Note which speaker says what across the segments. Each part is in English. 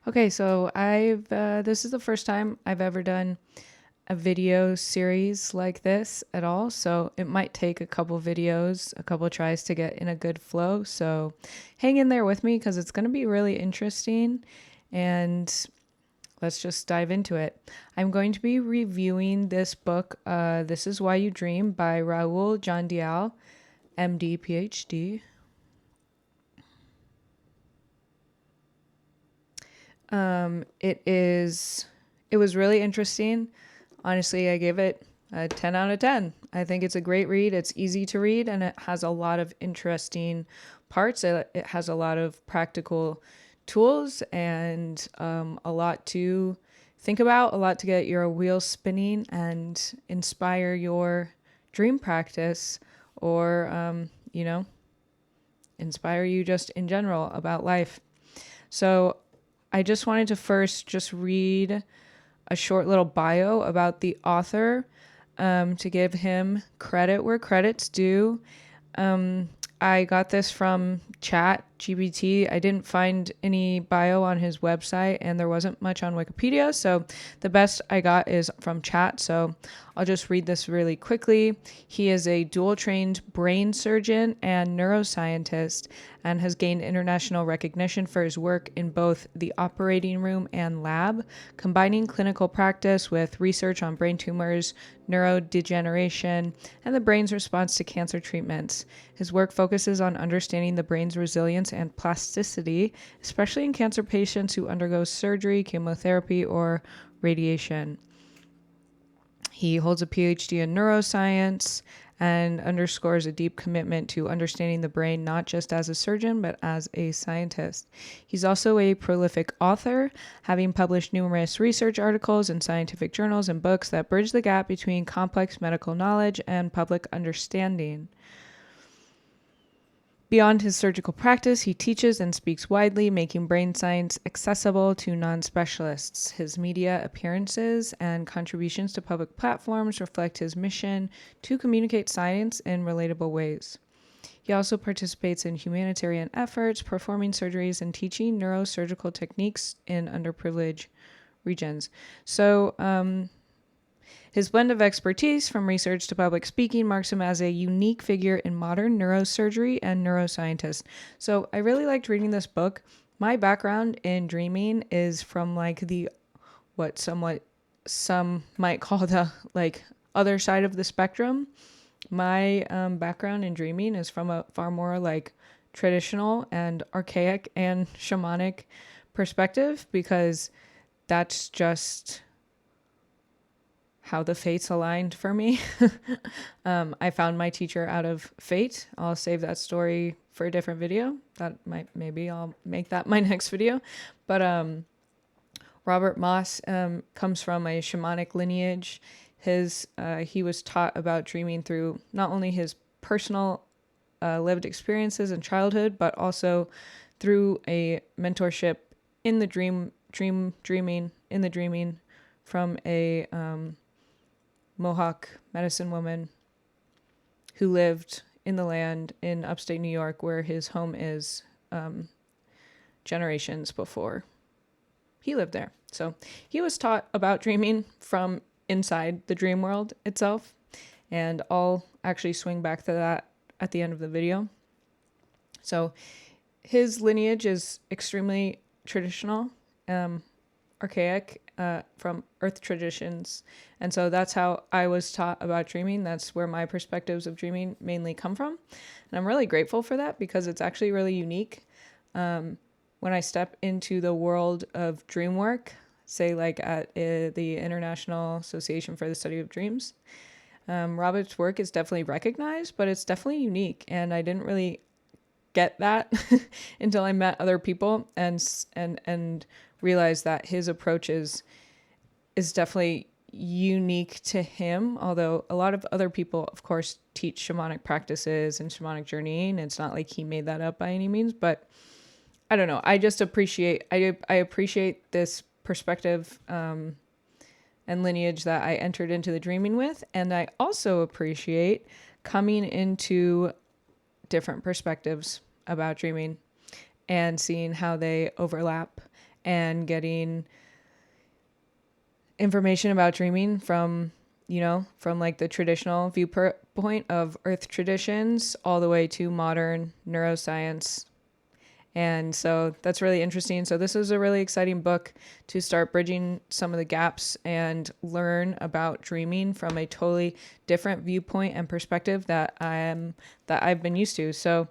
Speaker 1: Okay, so this is the first time I've ever done a video series like this at all. So it might take a couple videos, a couple tries to get in a good flow. So hang in there with me because it's going to be really interesting. And let's just dive into it. I'm going to be reviewing this book, This Is Why You Dream by Rahul Jandial, MD, PhD. It was really interesting. Honestly, I give it a 10 out of 10. I think it's a great read. It's easy to read and it has a lot of interesting parts. It has a lot of practical tools and a lot to think about, a lot to get your wheels spinning and inspire your dream practice or, inspire you just in general about life. So I just wanted to first just read a short little bio about the author to give him credit where credit's due. I got this from Chat GPT. I didn't find any bio on his website and there wasn't much on Wikipedia. So the best I got is from Chat. So I'll just read this really quickly. He is a dual trained brain surgeon and neuroscientist and has gained international recognition for his work in both the operating room and lab, combining clinical practice with research on brain tumors, neurodegeneration, and the brain's response to cancer treatments. His work focuses on understanding the brain's resilience and plasticity, especially in cancer patients who undergo surgery, chemotherapy, or radiation. He holds a PhD in neuroscience and underscores a deep commitment to understanding the brain not just as a surgeon, but as a scientist. He's also a prolific author, having published numerous research articles in scientific journals and books that bridge the gap between complex medical knowledge and public understanding. Beyond his surgical practice, he teaches and speaks widely, making brain science accessible to non-specialists. His media appearances and contributions to public platforms reflect his mission to communicate science in relatable ways. He also participates in humanitarian efforts, performing surgeries, and teaching neurosurgical techniques in underprivileged regions. So, his blend of expertise, from research to public speaking, marks him as a unique figure in modern neurosurgery and neuroscientist. So I really liked reading this book. My background in dreaming is from like the what somewhat some might call the like other side of the spectrum. My background in dreaming is from a far more like traditional and archaic and shamanic perspective because that's just how the fates aligned for me. I found my teacher out of fate. I'll save that story for a different video. Maybe I'll make that my next video. But Robert Moss comes from a shamanic lineage. He was taught about dreaming through not only his personal lived experiences in childhood, but also through a mentorship in the dreaming from a Mohawk medicine woman who lived in the land in upstate New York where his home is generations before he lived there. So he was taught about dreaming from inside the dream world itself. And I'll actually swing back to that at the end of the video. So his lineage is extremely traditional, archaic, from earth traditions. And so that's how I was taught about dreaming. That's where my perspectives of dreaming mainly come from. And I'm really grateful for that because it's actually really unique. When I step into the world of dream work, say like at the International Association for the Study of Dreams, Robert's work is definitely recognized, but it's definitely unique. And I didn't really get that until I met other people and realized that his approach is definitely unique to him, although a lot of other people, of course, teach shamanic practices and shamanic journeying. It's not like he made that up by any means, but I don't know. I just appreciate this perspective and lineage that I entered into the dreaming with, and I also appreciate coming into different perspectives about dreaming and seeing how they overlap and getting information about dreaming from, from like the traditional viewpoint of earth traditions all the way to modern neuroscience. And so that's really interesting. So this is a really exciting book to start bridging some of the gaps and learn about dreaming from a totally different viewpoint and perspective that I've been used to. So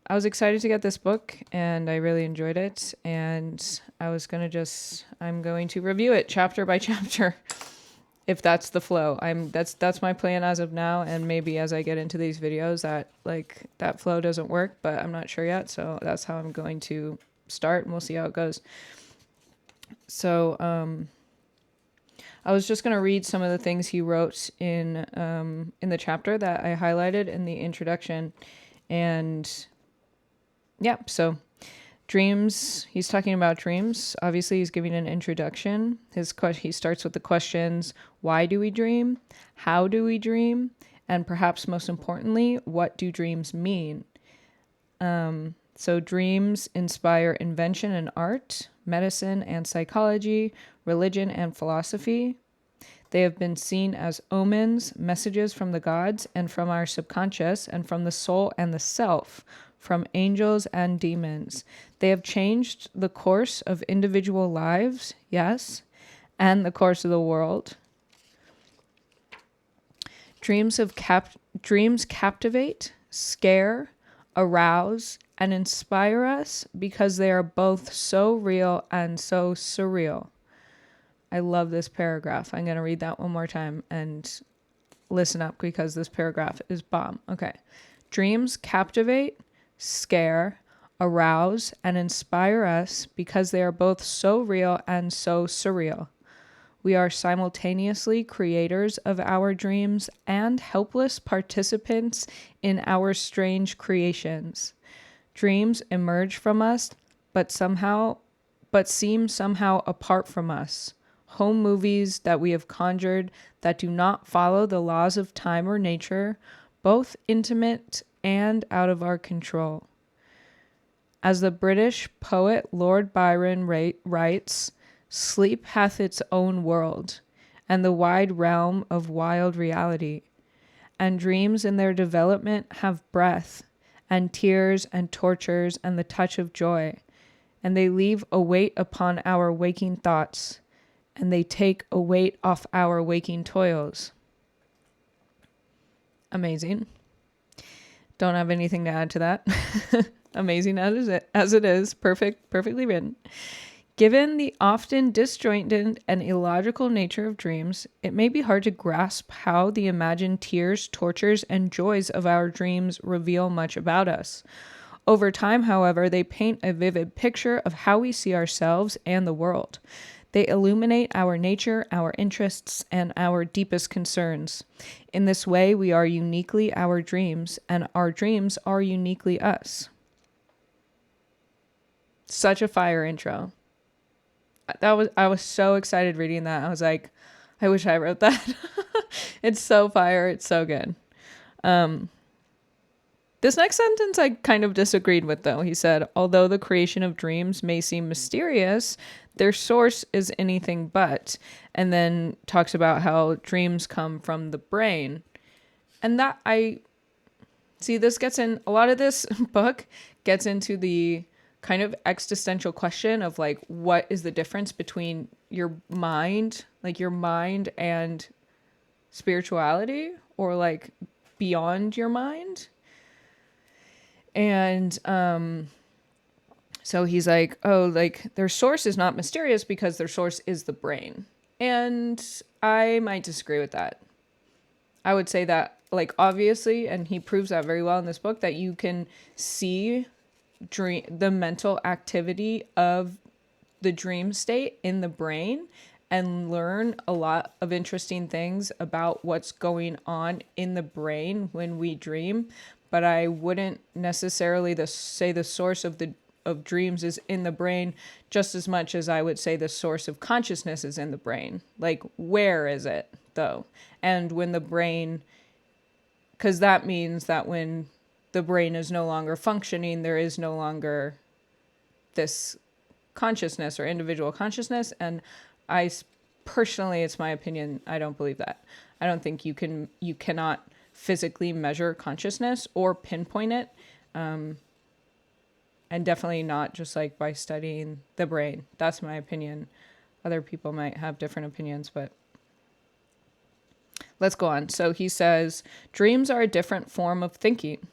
Speaker 1: I was excited to get this book and I really enjoyed it. And I'm going to review it chapter by chapter. If that's the flow. That's my plan as of now, and maybe as I get into these videos that flow doesn't work, but I'm not sure yet. So that's how I'm going to start, and we'll see how it goes. So I was just going to read some of the things he wrote in the chapter that I highlighted in the introduction, and yeah. So dreams, he's talking about dreams. Obviously, he's giving an introduction. He starts with the questions, why do we dream? How do we dream? And perhaps most importantly, what do dreams mean? So dreams inspire invention and art, medicine and psychology, religion and philosophy. They have been seen as omens, messages from the gods and from our subconscious and from the soul and the self, from angels and demons. They have changed the course of individual lives, yes, and the course of the world. Dreams captivate, scare, arouse, and inspire us because they are both so real and so surreal. I love this paragraph. I'm going to read that one more time and listen up because this paragraph is bomb. Okay. Dreams captivate, scare, arouse, and inspire us because they are both so real and so surreal. We are simultaneously creators of our dreams and helpless participants in our strange creations. Dreams emerge from us, but seem somehow apart from us. Home movies that we have conjured that do not follow the laws of time or nature, both intimate and out of our control. As the British poet Lord Byron writes, sleep hath its own world, and the wide realm of wild reality, and dreams in their development have breath, and tears and tortures and the touch of joy, and they leave a weight upon our waking thoughts, and they take a weight off our waking toils. Amazing. Don't have anything to add to that. Amazing as it is. Perfectly written. Given the often disjointed and illogical nature of dreams, it may be hard to grasp how the imagined tears, tortures, and joys of our dreams reveal much about us. Over time, however, they paint a vivid picture of how we see ourselves and the world. They illuminate our nature, our interests, and our deepest concerns. In this way, we are uniquely our dreams, and our dreams are uniquely us. Such a fire intro. I was so excited reading that. I was like, I wish I wrote that. It's so fire. It's so good. This next sentence I kind of disagreed with, though. He said, although the creation of dreams may seem mysterious, their source is anything but. And then talks about how dreams come from the brain. And that this gets in, a lot of this book gets into the kind of existential question of like, what is the difference between your mind and spirituality, or like beyond your mind. And so he's like, oh, like their source is not mysterious because their source is the brain. And I might disagree with that. I would say that, like, obviously, and he proves that very well in this book, that you can see the mental activity of the dream state in the brain and learn a lot of interesting things about what's going on in the brain when we dream. But I wouldn't necessarily say the source of dreams is in the brain just as much as I would say the source of consciousness is in the brain. Like, where is it, though? And when the brain, because that means that when the brain is no longer functioning, there is no longer this consciousness or individual consciousness. And personally, it's my opinion, I don't believe that. I don't think you cannot physically measure consciousness or pinpoint it. And definitely not just like by studying the brain. That's my opinion. Other people might have different opinions, but let's go on. So he says, dreams are a different form of thinking.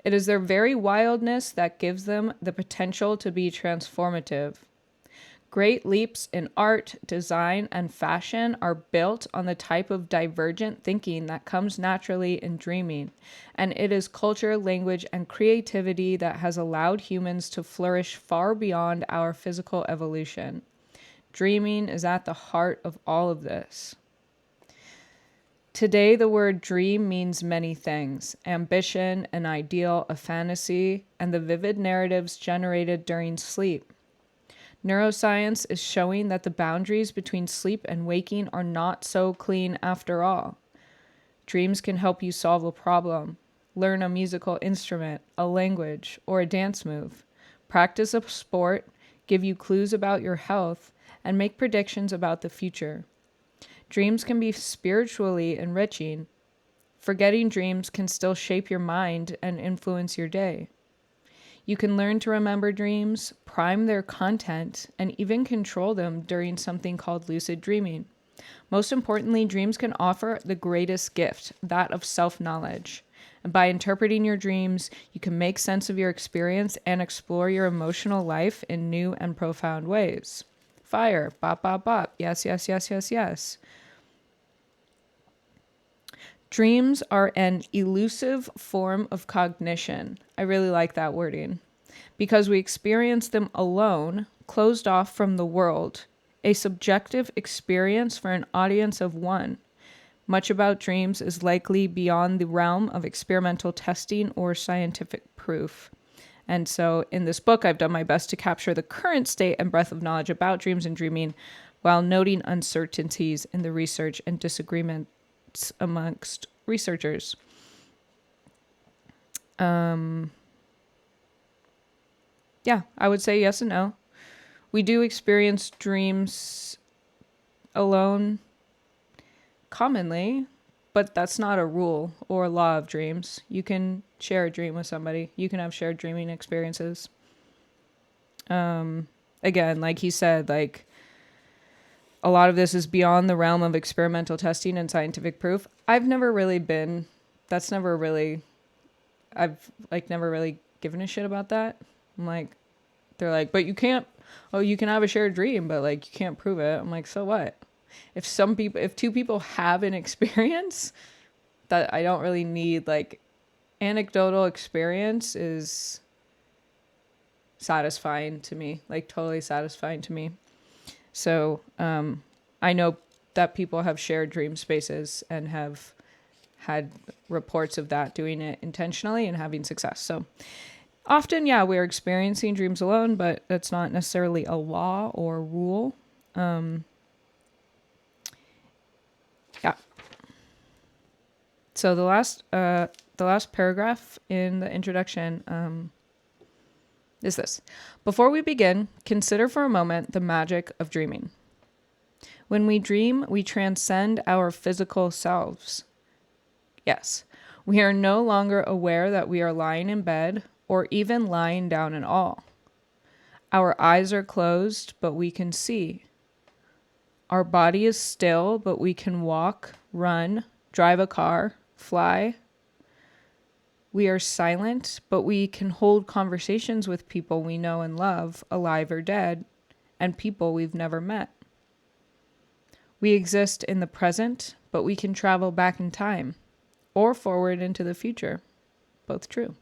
Speaker 1: It is their very wildness that gives them the potential to be transformative. Great leaps in art, design, and fashion are built on the type of divergent thinking that comes naturally in dreaming, and it is culture, language, and creativity that has allowed humans to flourish far beyond our physical evolution. Dreaming is at the heart of all of this. Today, the word dream means many things: ambition, an ideal, a fantasy, and the vivid narratives generated during sleep. Neuroscience is showing that the boundaries between sleep and waking are not so clean after all. Dreams can help you solve a problem, learn a musical instrument, a language, or a dance move, practice a sport, give you clues about your health, and make predictions about the future. Dreams can be spiritually enriching. Forgetting dreams can still shape your mind and influence your day. You can learn to remember dreams, prime their content, and even control them during something called lucid dreaming. Most importantly, dreams can offer the greatest gift, that of self-knowledge. And by interpreting your dreams, you can make sense of your experience and explore your emotional life in new and profound ways. Fire, bop, bop, bop, yes, yes, yes, yes, yes. Dreams are an elusive form of cognition. I really like that wording. Because we experience them alone, closed off from the world, a subjective experience for an audience of one. Much about dreams is likely beyond the realm of experimental testing or scientific proof. And so in this book, I've done my best to capture the current state and breadth of knowledge about dreams and dreaming while noting uncertainties in the research and disagreements amongst researchers. Yeah, I would say yes and no. We do experience dreams alone commonly, but that's not a rule or law of dreams. You can share a dream with somebody. You can have shared dreaming experiences. Again, like he said, like a lot of this is beyond the realm of experimental testing and scientific proof. I've never really given a shit about that. I'm like, they're like, but you can have a shared dream, but like you can't prove it. I'm like, so what? If two people have an experience that I don't really need, like anecdotal experience is satisfying to me, like totally satisfying to me. So I know that people have shared dream spaces and have had reports of that, doing it intentionally and having success. So often, yeah, we're experiencing dreams alone, but that's not necessarily a law or rule. Yeah. So the last paragraph in the introduction is this. Before we begin, consider for a moment the magic of dreaming. When we dream, we transcend our physical selves. Yes, we are no longer aware that we are lying in bed or even lying down at all. Our eyes are closed, but we can see. Our body is still, but we can walk, run, drive a car, fly. We are silent, but we can hold conversations with people we know and love, alive or dead, and people we've never met. We exist in the present, but we can travel back in time or forward into the future. Both true.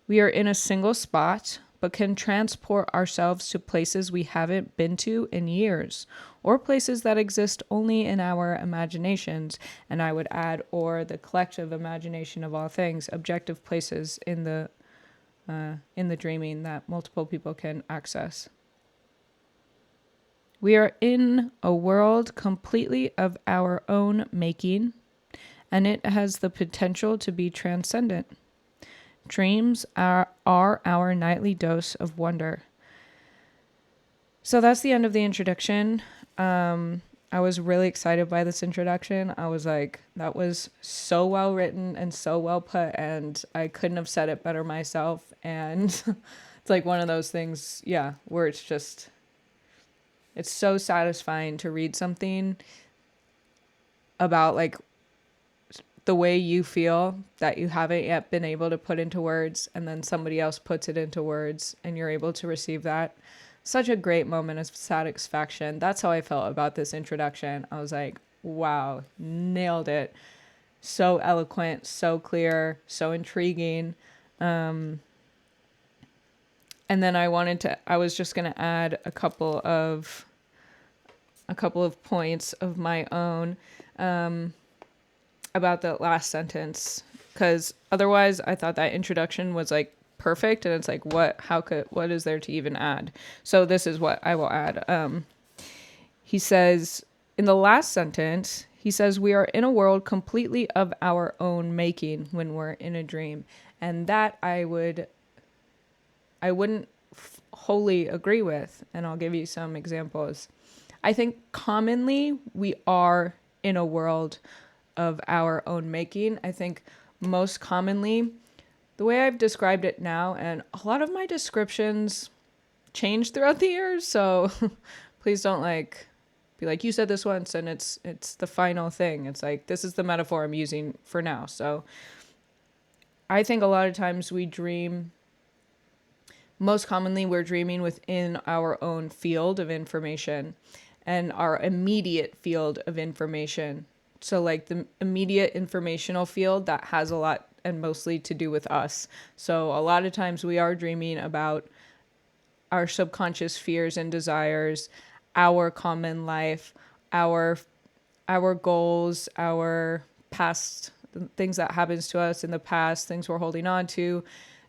Speaker 1: We are in a single spot, but can transport ourselves to places we haven't been to in years, or places that exist only in our imaginations, and I would add, or the collective imagination of all things, objective places in the dreaming that multiple people can access. We are in a world completely of our own making, and it has the potential to be transcendent. Dreams are our nightly dose of wonder. So that's the end of the introduction. I was really excited by this introduction. I was like, that was so well written and so well put, and I couldn't have said it better myself. And it's like one of those things, yeah, where it's so satisfying to read something about like the way you feel that you haven't yet been able to put into words, and then somebody else puts it into words and you're able to receive that. Such a great moment of satisfaction. That's how I felt about this introduction. I was like, wow, nailed it. So eloquent, so clear, so intriguing. And then I was just going to add a couple of points of my own about the last sentence, because otherwise I thought that introduction was like perfect, and it's like, what is there to even add? So this is what I will add. He says in the last sentence, he says, we are in a world completely of our own making when we're in a dream. And that I wouldn't wholly agree with, and I'll give you some examples. I think commonly we are in a world of our own making. I think most commonly, the way I've described it now, and a lot of my descriptions change throughout the years, so please don't be like, you said this once and it's the final thing. It's like, this is the metaphor I'm using for now. So I think a lot of times most commonly we're dreaming within our own field of information and our immediate field of information. So like the immediate informational field that has a lot and mostly to do with us. So a lot of times we are dreaming about our subconscious fears and desires, our common life, our goals, our past things that happens to us in the past, things we're holding on to,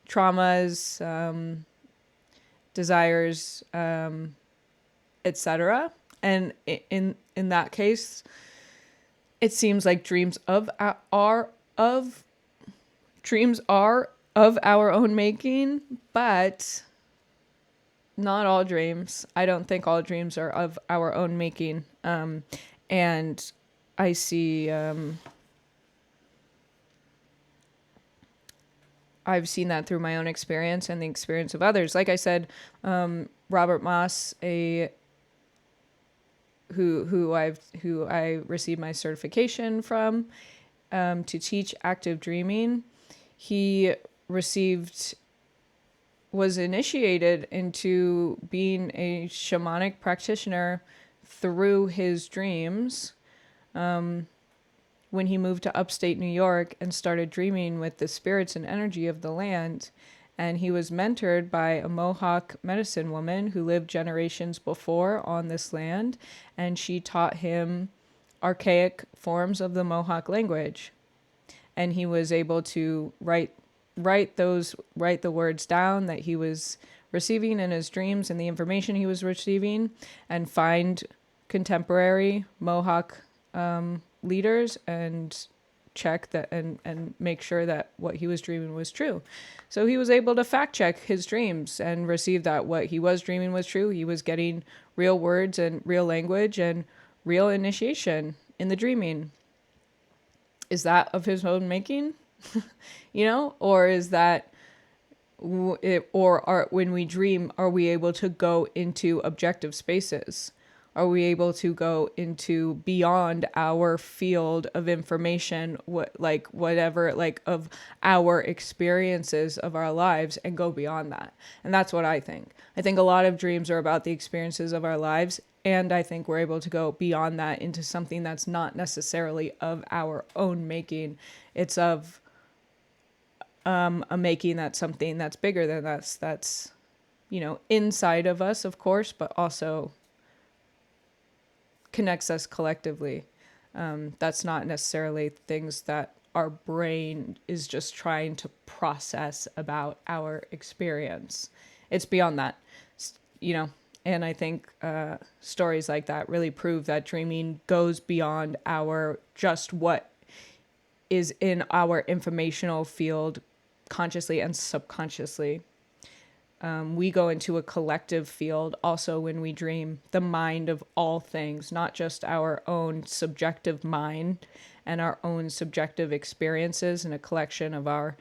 Speaker 1: traumas, desires, etc. And in that case, it seems like dreams are of our own making, but not all dreams. I don't think all dreams are of our own making. And I see, I've seen that through my own experience and the experience of others. Like I said, Robert Moss, who I received my certification from, to teach active dreaming. He was initiated into being a shamanic practitioner through his dreams when he moved to upstate New York and started dreaming with the spirits and energy of the land. And he was mentored by a Mohawk medicine woman who lived generations before on this land, and she taught him archaic forms of the Mohawk language. And he was able to write the words down that he was receiving in his dreams and the information he was receiving, and find contemporary Mohawk leaders and check that and make sure that what he was dreaming was true. So he was able to fact check his dreams and receive that what he was dreaming was true. He was getting real words and real language and real initiation in the dreaming. Is that of his own making? Or is that when we dream, are we able to go into objective spaces? Are we able to go into beyond our field of information, of our experiences of our lives, and go beyond that? And that's what I think. I think a lot of dreams are about the experiences of our lives, and I think we're able to go beyond that into something that's not necessarily of our own making. It's of a making that's something that's bigger than us, that's, inside of us, of course, but also connects us collectively. That's not necessarily things that our brain is just trying to process about our experience. It's beyond that, and I think stories like that really prove that dreaming goes beyond just what is in our informational field consciously and subconsciously. We go into a collective field also when we dream, the mind of all things, not just our own subjective mind and our own subjective experiences and a collection of our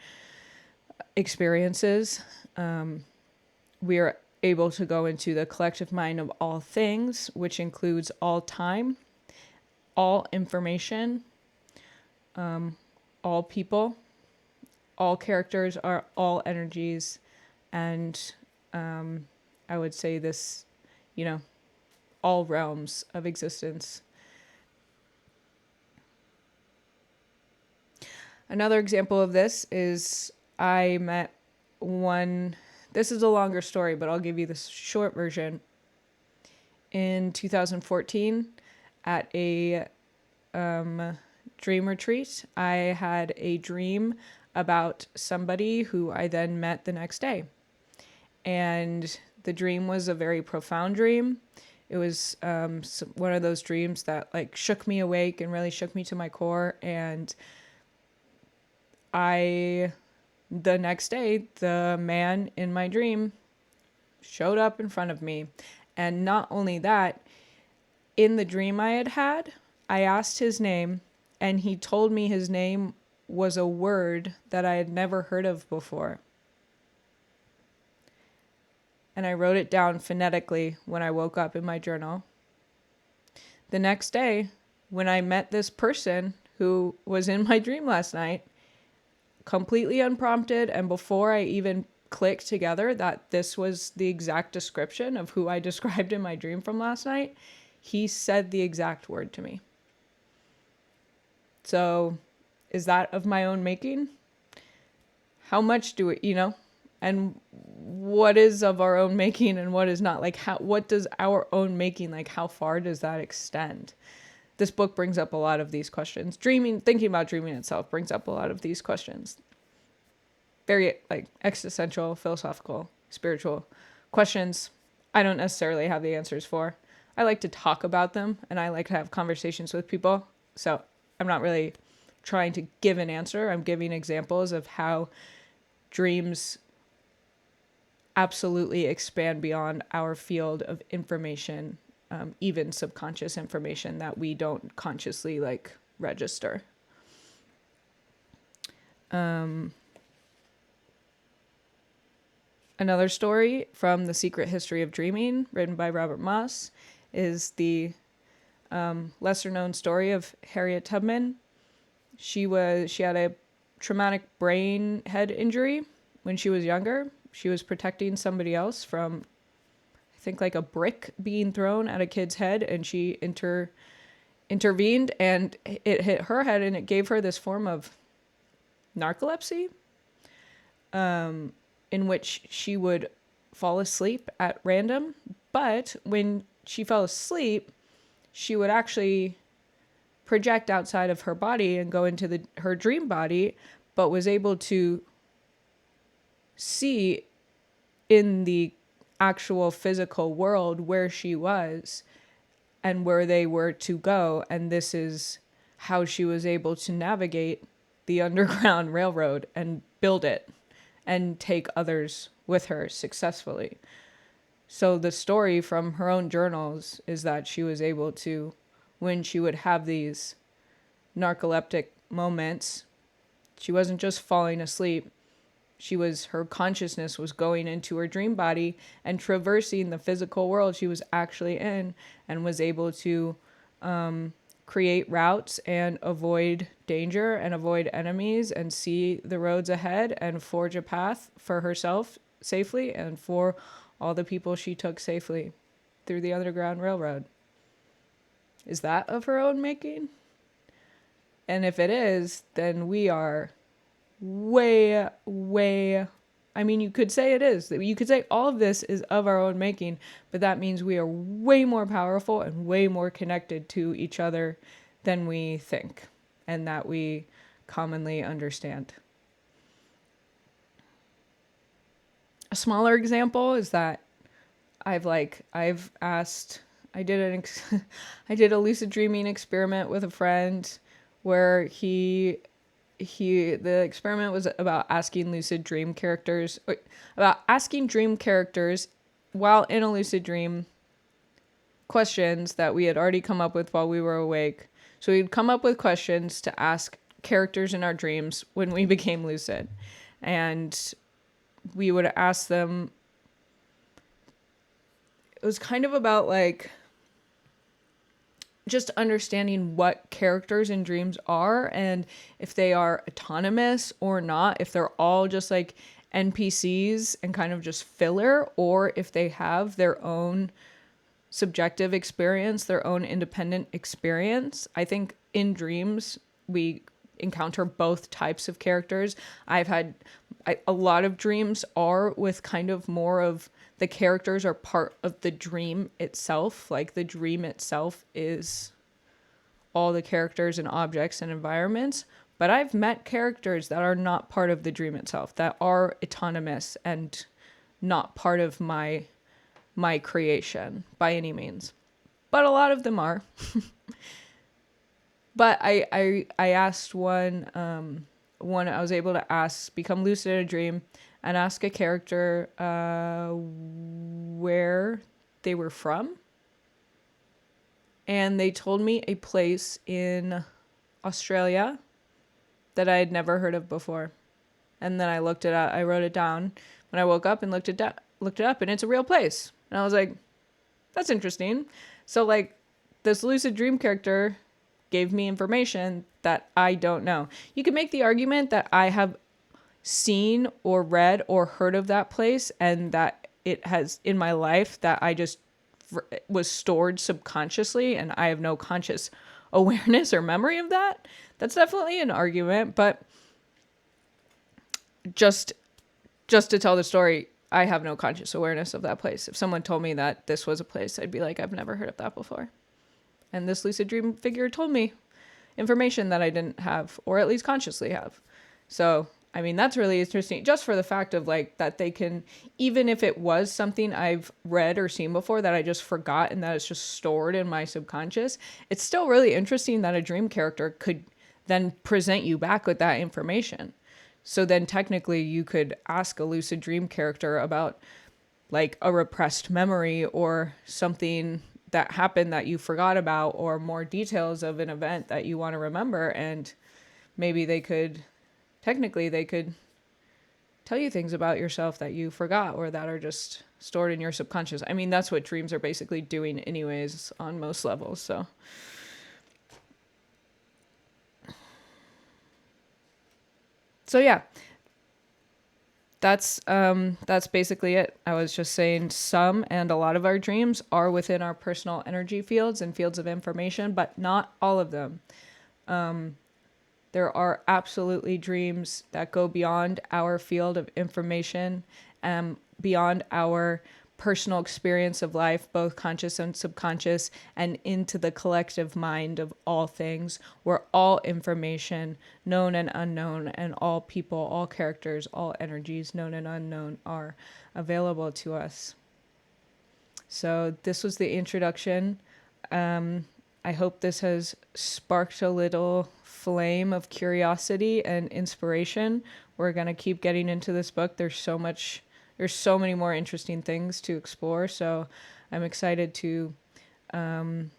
Speaker 1: experiences. We are able to go into the collective mind of all things, which includes all time, all information, all people, all characters, are all energies, and I would say this, all realms of existence. Another example of this is I met one, this is a longer story, but I'll give you the short version. In 2014, at a dream retreat, I had a dream about somebody who I then met the next day. And the dream was a very profound dream. It was one of those dreams that like shook me awake and really shook me to my core. And the next day, the man in my dream showed up in front of me. And not only that, in the dream I had, I asked his name, and he told me his name was a word that I had never heard of before. And I wrote it down phonetically when I woke up in my journal. The next day, when I met this person who was in my dream last night, completely unprompted, and before I even clicked together that this was the exact description of who I described in my dream from last night, he said the exact word to me. So, is that of my own making? How much do it, and what is of our own making and what is not? Like, what does our own making, like, how far does that extend? This book brings up a lot of these questions. Thinking about dreaming itself brings up a lot of these questions. Very, like, existential, philosophical, spiritual questions I don't necessarily have the answers for. I like to talk about them, and I like to have conversations with people. So I'm not really trying to give an answer. I'm giving examples of how dreams absolutely expand beyond our field of information, even subconscious information that we don't consciously like register. Another story from The Secret History of Dreaming, written by Robert Moss, is the lesser known story of Harriet Tubman. She had a traumatic brain head injury when she was younger. She was protecting somebody else from, I think, like a brick being thrown at a kid's head, and she intervened, and it hit her head, and it gave her this form of narcolepsy, in which she would fall asleep at random. But when she fell asleep, she would actually project outside of her body and go into her dream body, but was able to see in the actual physical world where she was and where they were to go. And this is how she was able to navigate the Underground Railroad and build it and take others with her successfully. So the story from her own journals is that she was able to, when she would have these narcoleptic moments, she wasn't just falling asleep. Her consciousness was going into her dream body and traversing the physical world she was actually in, and was able to create routes and avoid danger and avoid enemies and see the roads ahead and forge a path for herself safely and for all the people she took safely through the Underground Railroad. Is that of her own making? And if it is, then we are way, you could say it is. You could say all of this is of our own making, but that means we are way more powerful and way more connected to each other than we think and that we commonly understand. A smaller example is that I did a lucid dreaming experiment with a friend where he the experiment was about asking dream characters while in a lucid dream questions that we had already come up with while we were awake. So we'd come up with questions to ask characters in our dreams when we became lucid. And we would ask them, it was kind of about like just understanding what characters in dreams are and if they are autonomous or not, if they're all just like NPCs and kind of just filler, or if they have their own subjective experience, their own independent experience. I think in dreams, we encounter both types of characters. A lot of dreams are with kind of more of the characters are part of the dream itself. Like the dream itself is all the characters and objects and environments. But I've met characters that are not part of the dream itself, that are autonomous and not part of my creation by any means. But a lot of them are. But I asked one I was able to become lucid in a dream and ask a character where they were from. And they told me a place in Australia that I had never heard of before. And then I looked it up. I wrote it down when I woke up and looked it up, and it's a real place. And I was like, that's interesting. So like this lucid dream character gave me information that I don't know. You could make the argument that I have seen or read or heard of that place and that it has in my life that I just was stored subconsciously and I have no conscious awareness or memory of that. That's definitely an argument, but just to tell the story, I have no conscious awareness of that place. If someone told me that this was a place, I'd be like, I've never heard of that before. And this lucid dream figure told me information that I didn't have, or at least consciously have. So, I mean, that's really interesting, just for the fact of like that they can, even if it was something I've read or seen before that I just forgot and that it's just stored in my subconscious, it's still really interesting that a dream character could then present you back with that information. So then technically you could ask a lucid dream character about like a repressed memory or something that happened that you forgot about, or more details of an event that you want to remember. And maybe they could tell you things about yourself that you forgot or that are just stored in your subconscious. I mean, that's what dreams are basically doing anyways on most levels. So yeah, that's basically it. I was just saying some and a lot of our dreams are within our personal energy fields and fields of information, but not all of them. There are absolutely dreams that go beyond our field of information, beyond our personal experience of life, both conscious and subconscious, and into the collective mind of all things, where all information, known and unknown, and all people, all characters, all energies, known and unknown, are available to us. So this was the introduction. I hope this has sparked a little flame of curiosity and inspiration. We're going to keep getting into this book. There's so many more interesting things to explore. So I'm excited to move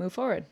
Speaker 1: forward.